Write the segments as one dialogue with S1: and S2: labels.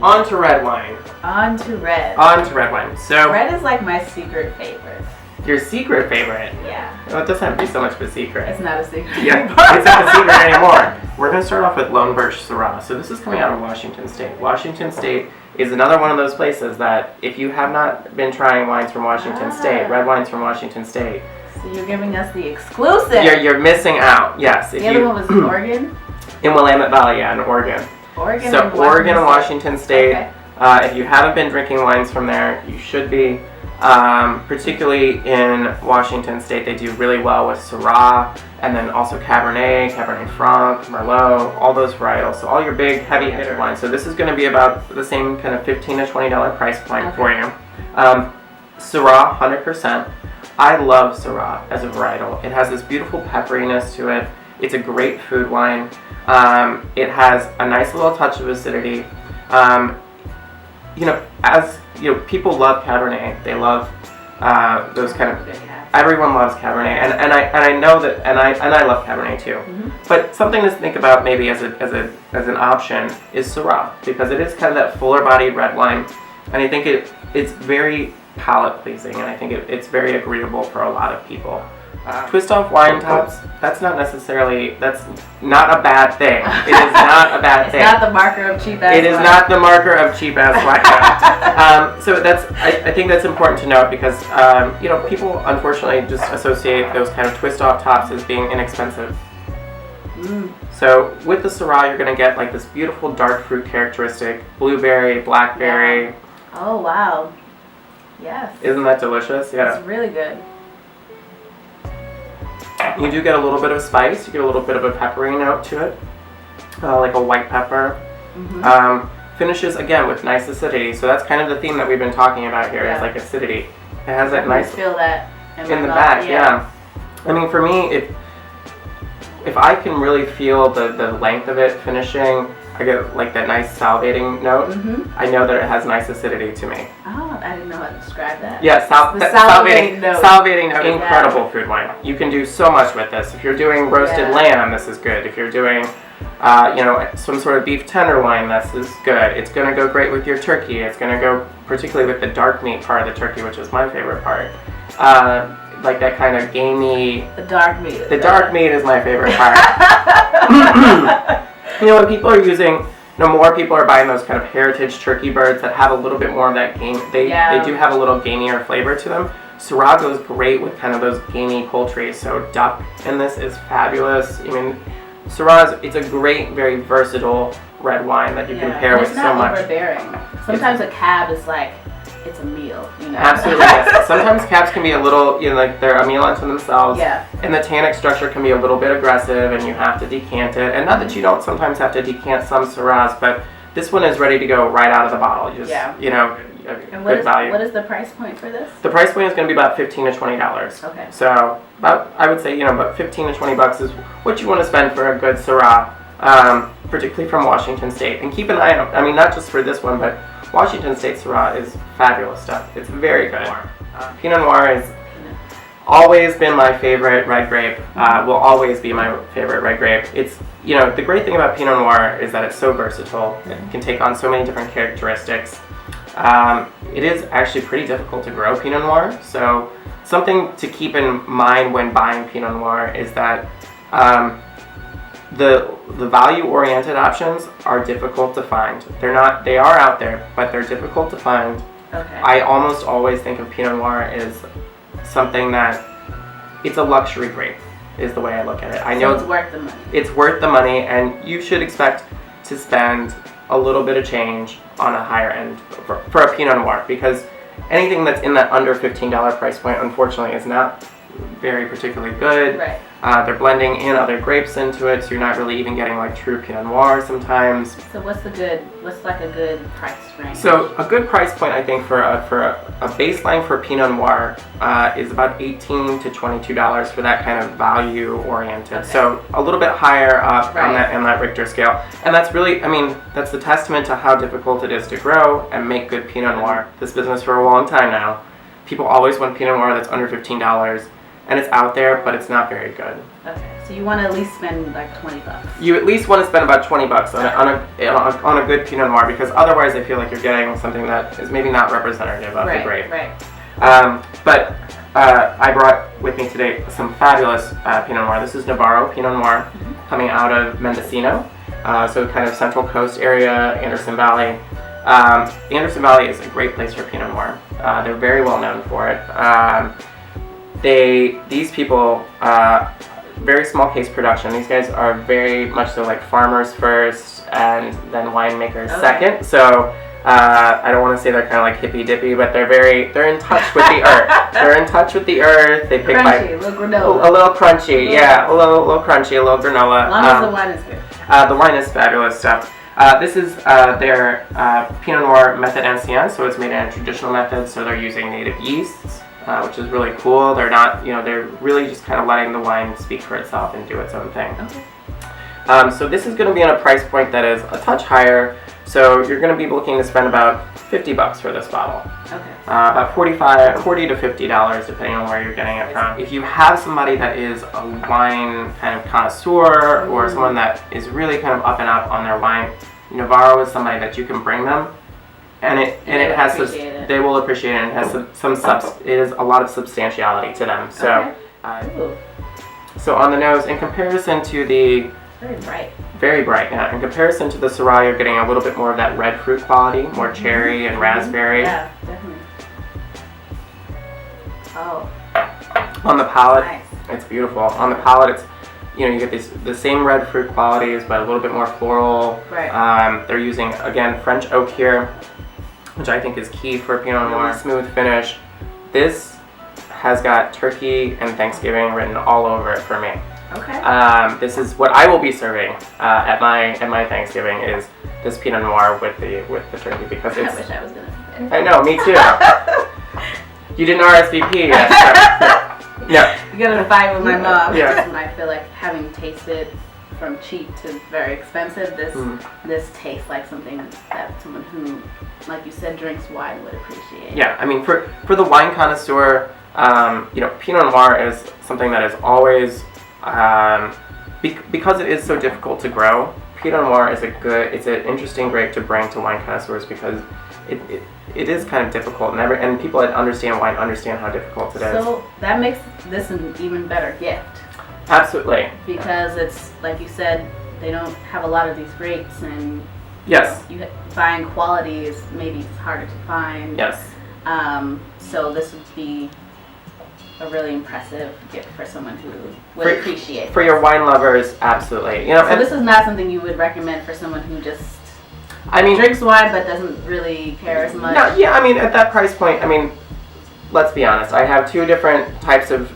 S1: on to red wine.
S2: On to red.
S1: On to red wine. So
S2: red is like my secret favorite.
S1: Your secret favorite?
S2: Yeah.
S1: Well, it doesn't have to be so much of a secret.
S2: It's not a secret.
S1: Yeah, it's not a secret anymore. We're going to start off with Lone Birch Syrah. So this is coming out of Washington State. Washington State is another one of those places that if you have not been trying wines from Washington State, red wines from Washington State.
S2: So you're giving us the exclusive.
S1: You're missing out, yes.
S2: The other one was Oregon?
S1: In Willamette Valley, yeah, in Oregon.
S2: Oregon
S1: so
S2: and
S1: Oregon and Washington State.
S2: Okay.
S1: If you haven't been drinking wines from there, you should be. Particularly in Washington State, they do really well with Syrah, and then also Cabernet, Cabernet Franc, Merlot, all those varietals. So all your big heavy hitter wines. So this is going to be about the same kind of $15 to $20 price point for you. Syrah, 100%. I love Syrah as a varietal. It has this beautiful pepperiness to it. It's a great food wine. It has a nice little touch of acidity. People love Cabernet. They love those kind of. Everyone loves Cabernet, and I know that, and I love Cabernet too. Mm-hmm. But something to think about maybe as an option is Syrah, because it is kind of that fuller bodied red wine, and I think it's very palate pleasing, and I think it's very agreeable for a lot of people. Twist off wine tops, that's not a bad thing. It is not a bad thing.
S2: It's not the marker of cheap ass
S1: It is not the marker of cheap ass wine. So I think that's important to note, because people unfortunately just associate those kind of twist off tops as being inexpensive. So with the Syrah, you're going to get like this beautiful dark fruit characteristic, blueberry, blackberry.
S2: Yeah. Oh wow. Yes.
S1: Isn't that delicious? Yeah.
S2: It's really good.
S1: You do get a little bit of spice. You get a little bit of a peppery note to it, like a white pepper. Mm-hmm. Finishes again with nice acidity. So that's kind of the theme that we've been talking about here, is like acidity. It has that nice.
S2: Feel that in
S1: the back. Yeah. I mean, for me, if I can really feel the length of it finishing, I get like that nice salivating note. Mm-hmm. I know that it has nice acidity to me.
S2: Oh, I didn't know how to describe that.
S1: Yeah,
S2: salivating note.
S1: Salivating note. Incredible food wine. You can do so much with this. If you're doing roasted lamb, this is good. If you're doing, some sort of beef tenderloin, this is good. It's going to go great with your turkey. It's going to go particularly with the dark meat part of the turkey, which is my favorite part. Like that kind of gamey.
S2: The dark meat.
S1: The dark meat is my favorite part. When people are using, more people are buying those kind of heritage turkey birds that have a little bit more of that game. They do have a little gamier flavor to them. Syrah goes great with kind of those gamey poultry. So duck in this is fabulous. I mean, Syrah it's a great, very versatile red wine that you can pair with so much.
S2: It's not overbearing. Sometimes a cab is like, it's a meal,
S1: Absolutely, yes. Sometimes cabs can be a little, like they're a meal unto themselves.
S2: Yeah.
S1: And the tannic structure can be a little bit aggressive, and you have to decant it. And not that you don't sometimes have to decant some Syrahs, but this one is ready to go right out of the bottle. Just,
S2: And
S1: good value.
S2: What is the price point for this?
S1: The price point is going to be about $15 to $20.
S2: Okay.
S1: So I would say, about $15 to $20 is what you want to spend for a good Syrah, particularly from Washington State. And keep an eye out. I mean, not just for this one, but Washington State Syrah is fabulous stuff. It's very good. Pinot Noir has always been my favorite red grape. Will always be my favorite red grape. It's the great thing about Pinot Noir is that it's so versatile. It can take on so many different characteristics. It is actually pretty difficult to grow Pinot Noir. So something to keep in mind when buying Pinot Noir is that the value-oriented options are difficult to find. They are out there, but they're difficult to find.
S2: Okay.
S1: I almost always think of Pinot Noir as something that it's a luxury grape, is the way I look at it. I know
S2: it's worth the money. It's
S1: worth the money, and you should expect to spend a little bit of change on a higher end for a Pinot Noir, because anything that's in that under $15 price point, unfortunately, is not very particularly good.
S2: Right.
S1: They're blending in other grapes into it, so you're not really even getting like true Pinot Noir sometimes.
S2: So what's like a good price range?
S1: So a good price point, I think, for a baseline for Pinot Noir is about $18 to $22 for that kind of value oriented. Okay. So a little bit higher up on that Richter scale, and that's really, that's the testament to how difficult it is to grow and make good Pinot Noir. This business for a long time now. People always want Pinot Noir that's under $15. And it's out there, but it's not very good.
S2: Okay, so So you want to at least spend like $20.
S1: You at least want to spend about $20 on a good Pinot Noir, because otherwise I feel like you're getting something that is maybe not representative of the grape.
S2: Right.
S1: But I brought with me today some fabulous Pinot Noir. This is Navarro Pinot Noir, coming out of Mendocino, so kind of Central Coast area, Anderson Valley. The Anderson Valley is a great place for Pinot Noir. They're very well known for it. These people, very small case production. These guys are very much so like farmers first and then winemakers second. So I don't want to say they're kind of like hippy dippy, but they're in touch with the earth. They're in touch with the earth. They pick
S2: crunchy, a little granola.
S1: A little crunchy, a little crunchy, a little granola.
S2: As long as the wine is good.
S1: The wine is fabulous stuff. This is their Pinot Noir method ancien, so it's made in a traditional method. So they're using native yeasts, which is really cool. They're not, they're really just kind of letting the wine speak for itself and do its own thing.
S2: Okay.
S1: So this is going to be on a price point that is a touch higher. So you're going to be looking to spend about $50 for this bottle.
S2: Okay.
S1: About $40 to $50, depending on where you're getting it from. If you have somebody that is a wine kind of connoisseur, or someone that is really kind of up and up on their wine, Navarro is somebody that you can bring them, and it has they will appreciate it. And it has it is a lot of substantiality to them. So, so on the nose, in comparison to the very bright, yeah. In comparison to the Syrah, you're getting a little bit more of that red fruit quality, more cherry and raspberry.
S2: Yeah, definitely. Oh.
S1: On the palate,
S2: Nice.
S1: It's beautiful. On the palate, it's you get the same red fruit qualities, but a little bit more floral.
S2: Right.
S1: They're using, again, French oak here, which I think is key for Pinot Noir. Smooth finish. This has got turkey and Thanksgiving written all over it for me.
S2: Okay.
S1: This is what I will be serving at my Thanksgiving, is this Pinot Noir with the turkey, because it's.
S2: I wish I was gonna say.
S1: I know, me too. You didn't RSVP yet. So, no.
S2: You gotta fight with my mom.
S1: Yeah.
S2: When I feel like, having tasted from cheap to very expensive, this tastes like something that someone who, like you said, drinks wine would appreciate.
S1: Yeah, I mean, for the wine connoisseur, Pinot Noir is something that is always. Because it is so difficult to grow, Pinot Noir is it's an interesting grape to bring to wine connoisseurs, because it is kind of difficult, and people that understand wine understand how difficult it is.
S2: So that makes this an even better gift.
S1: Absolutely.
S2: Because it's, like you said, they don't have a lot of these grapes, and
S1: yes,
S2: buying quality is maybe harder to find.
S1: Yes.
S2: So this would be a really impressive gift for someone who would appreciate it.
S1: For your wine lovers, absolutely.
S2: So this is not something you would recommend for someone who just drinks wine but doesn't really care as much.
S1: No, yeah, I mean, at that price point, I mean, let's be honest. I have two different types of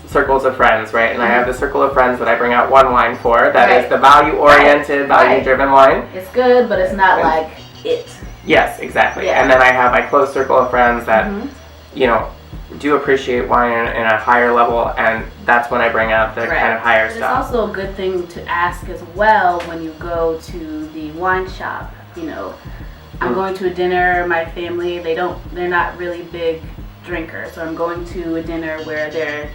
S1: circles of friends, right? And I have the circle of friends that I bring out one wine for. That is the value-oriented, value-driven wine. It's good, but it's not like it. Yes, exactly. Yeah. And then I have my close circle of friends that, do appreciate wine in a higher level, and that's when I bring out the kind of higher stuff.
S2: It's also a good thing to ask as well when you go to the wine shop. I'm going to a dinner, my family, they're not really big drinkers, so I'm going to a dinner where they're,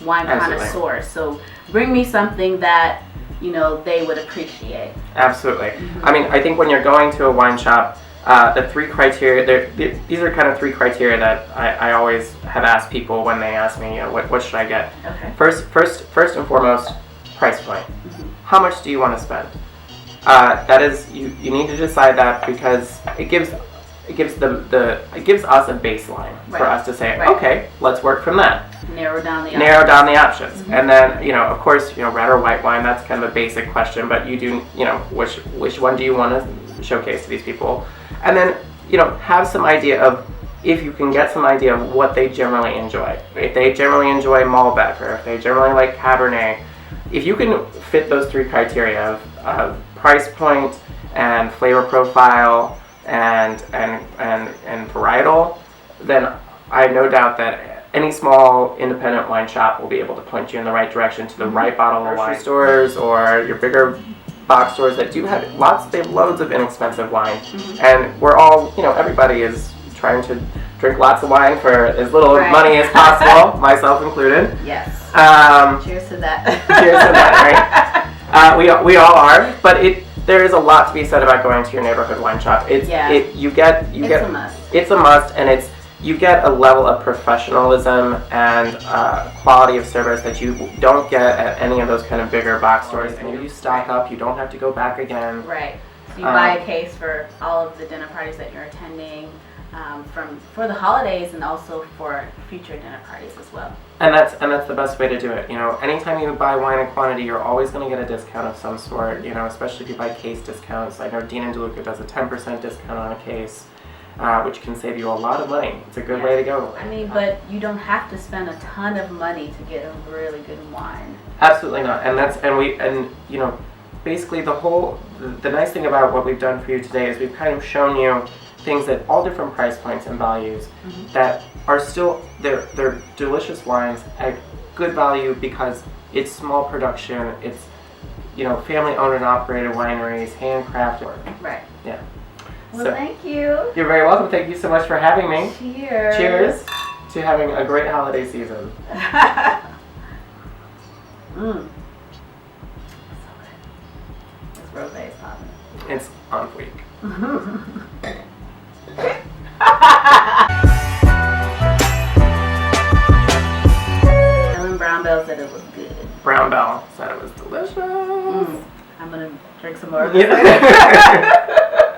S2: wine connoisseurs. So bring me something that, they would appreciate.
S1: Absolutely. I mean, I think when you're going to a wine shop, the three criteria, these are kind of three criteria that I always have asked people when they ask me, what should I get?
S2: Okay.
S1: First and foremost, price point. How much do you want to spend? That is, you need to decide that, because it gives us a baseline for us to say, okay, let's work from that.
S2: Narrow down the options.
S1: And then, of course, red or white wine, that's kind of a basic question, but you do, which one do you want to showcase to these people? And then, have some idea of, if you can get some idea of what they generally enjoy. If they generally enjoy Malbec, or if they generally like Cabernet, if you can fit those three criteria of price point and flavor profile and varietal, then I have no doubt that any small independent wine shop will be able to point you in the right direction to the right bottle of wine. Stores or your bigger box stores that do have they have loads of inexpensive wine, and we're all, everybody is trying to drink lots of wine for as little money as possible, myself included.
S2: Yes. Cheers to that.
S1: Cheers to that, right? We all are, but there is a lot to be said about going to your neighborhood wine shop. It's a
S2: must.
S1: It's a must, and you get a level of professionalism and quality of service that you don't get at any of those kind of bigger box stores. And you stock up, you don't have to go back again.
S2: Right. So you buy a case for all of the dinner parties that you're attending, for the holidays and also for future dinner parties as well.
S1: And that's the best way to do it. Anytime you buy wine in quantity, you're always going to get a discount of some sort. Especially if you buy case discounts. I know Dean and DeLuca does a 10% discount on a case, which can save you a lot of money. It's a good way to go.
S2: But you don't have to spend a ton of money to get a really good wine.
S1: Absolutely not. Basically the nice thing about what we've done for you today is we've kind of shown you things at all different price points and values that are still they're delicious wines at good value because it's small production, it's family owned and operated wineries, handcrafted.
S2: Right.
S1: Yeah.
S2: Well, thank you.
S1: You're very welcome. Thank you so much for having me.
S2: Cheers.
S1: Cheers to having a great holiday season.
S2: This rosé is popping.
S1: It's on fleek.
S2: Ellen Brown Bell said it was good.
S1: Brown Bell said it was delicious.
S2: I'm gonna drink some more of this later.